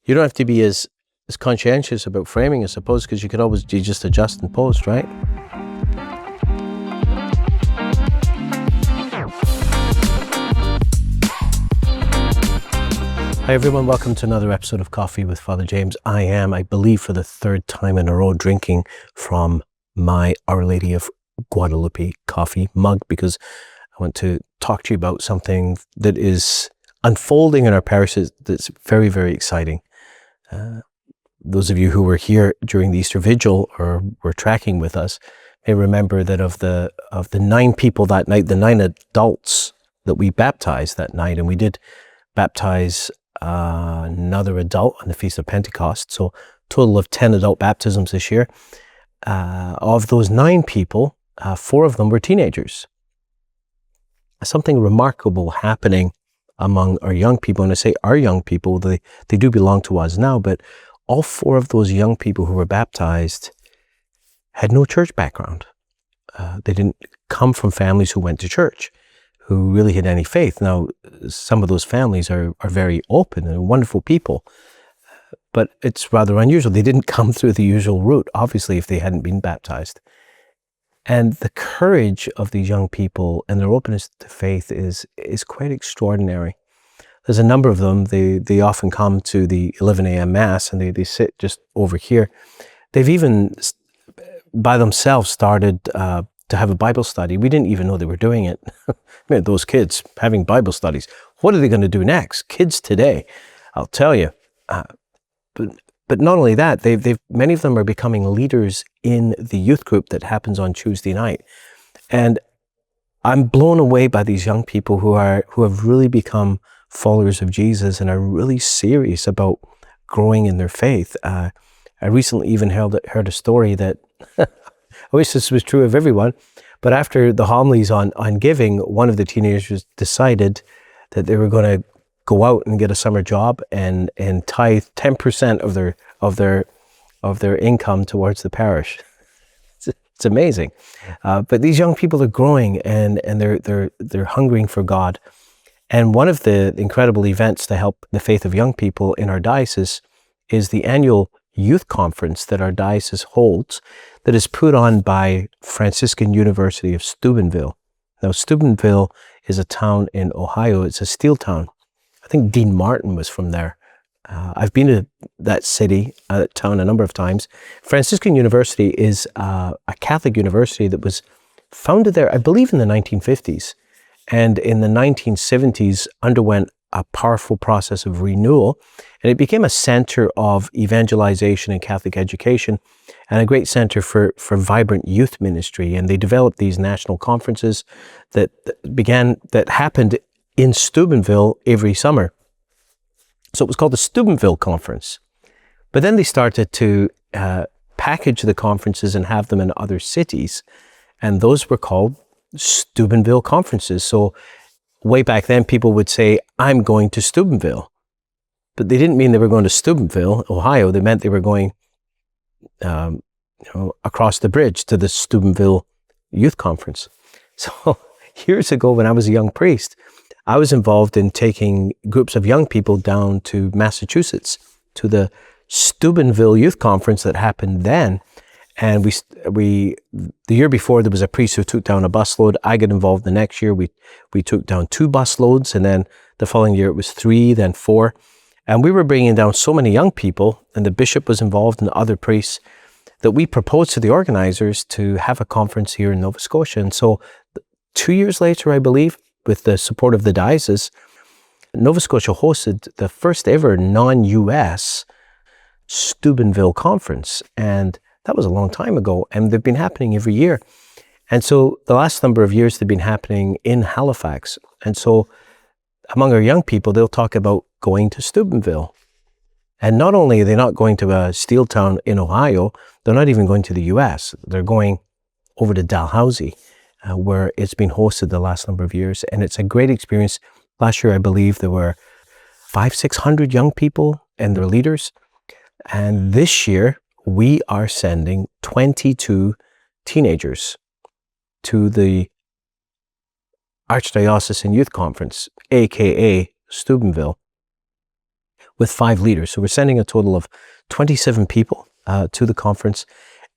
You don't have to be as conscientious about framing, I suppose, because you just adjust and post, right? Hi everyone, welcome to another episode of Coffee with Father James. I believe for the third time in a row, drinking from my Our Lady of Guadalupe coffee mug, because I want to talk to you about something that is unfolding in our parishes that's very, very exciting. Those of you who were here during the Easter Vigil or were tracking with us may remember that of the 9 people that night, the 9 adults that we baptized that night, and we did baptize another adult on the Feast of Pentecost, so total of 10 adult baptisms this year. Of those 9 people, 4 of them were teenagers. Something remarkable happening among our young people, and I say our young people, they do belong to us now, but all 4 of those young people who were baptized had no church background. They didn't come from families who went to church, who really had any faith. Now, some of those families are very open and wonderful people, but it's rather unusual. They didn't come through the usual route, obviously, if they hadn't been baptized. And the courage of these young people and their openness to faith is quite extraordinary. There's a number of them. They often come to the 11 a.m. Mass, and they sit just over here. They've even, by themselves, started to have a Bible study. We didn't even know they were doing it. I mean, those kids having Bible studies. What are they going to do next? Kids today, I'll tell you. But not only that, many of them are becoming leaders in the youth group that happens on Tuesday night. And I'm blown away by these young people who have really become followers of Jesus and are really serious about growing in their faith. I recently even heard a story that I wish this was true of everyone, but after the homilies on giving, one of the teenagers decided that they were going to go out and get a summer job and tithe 10% of their income towards the parish. It's amazing. But these young people are growing and they're hungering for God. And one of the incredible events to help the faith of young people in our diocese is the annual youth conference that our diocese holds, that is put on by Franciscan University of Steubenville. Now, Steubenville is a town in Ohio. It's a steel town. I think Dean Martin was from there. I've been to that town a number of times. Franciscan University is a Catholic university that was founded there, I believe, in the 1950s. And in the 1970s underwent a powerful process of renewal. And it became a center of evangelization and Catholic education and a great center for vibrant youth ministry. And they developed these national conferences that happened in Steubenville every summer. So it was called the Steubenville Conference. But then they started to package the conferences and have them in other cities. And those were called Steubenville Conferences. So way back then, people would say, I'm going to Steubenville. But they didn't mean they were going to Steubenville, Ohio. They meant they were going across the bridge to the Steubenville Youth Conference. So years ago, when I was a young priest, I was involved in taking groups of young people down to Massachusetts to the Steubenville Youth Conference that happened then. And the year before, there was a priest who took down a busload. I got involved the next year. We took down 2 busloads, and then the following year it was 3, then 4. And we were bringing down so many young people, and the bishop was involved and other priests, that we proposed to the organizers to have a conference here in Nova Scotia. And so 2 years later, I believe, with the support of the diocese, Nova Scotia hosted the first ever non-US Steubenville Conference. And that was a long time ago, and they've been happening every year. And so the last number of years, they've been happening in Halifax. And so among our young people, they'll talk about going to Steubenville. And not only are they not going to a steel town in Ohio, they're not even going to the US. They're going over to Dalhousie, where it's been hosted the last number of years. And it's a great experience. Last year, I believe there were 500-600 young people and their leaders. And this year, we are sending 22 teenagers to the Archdiocesan Youth Conference, aka Steubenville. with 5 leaders. So we're sending a total of 27 people to the conference.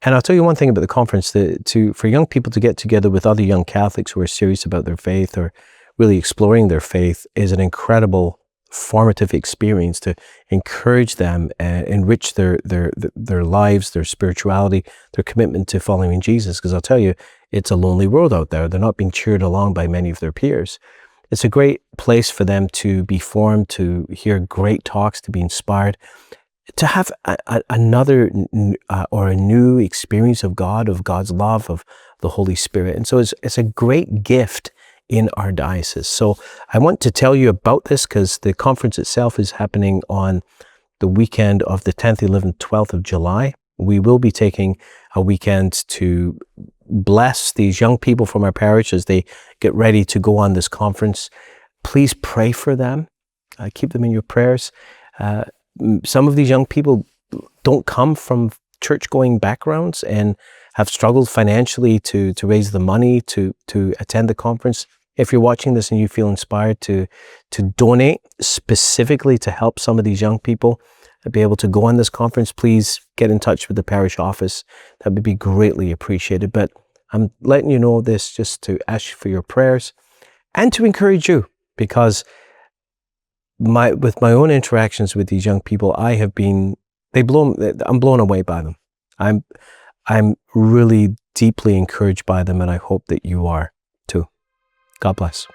And I'll tell you one thing about the conference, for young people to get together with other young Catholics who are serious about their faith or really exploring their faith is an incredible formative experience to encourage them and enrich their lives, their spirituality, their commitment to following Jesus. Because I'll tell you, it's a lonely world out there. They're not being cheered along by many of their peers. It's a great place for them to be formed, to hear great talks, to be inspired, to have another or a new experience of God, of God's love, of the Holy Spirit. And so it's a great gift in our diocese. So I want to tell you about this because the conference itself is happening on the weekend of the 10th, 11th, 12th of July. We will be taking a weekend to bless these young people from our parish as they get ready to go on this conference. Please pray for them. Keep them in your prayers. Some of these young people don't come from church-going backgrounds and have struggled financially to raise the money to attend the conference. If you're watching this and you feel inspired to donate specifically to help some of these young people be able to go on this conference, please get in touch with the parish office. That would be greatly appreciated. But I'm letting you know this just to ask you for your prayers and to encourage you, because with my own interactions with these young people, I'm blown away by them. I'm really deeply encouraged by them, and I hope that you are too. God bless.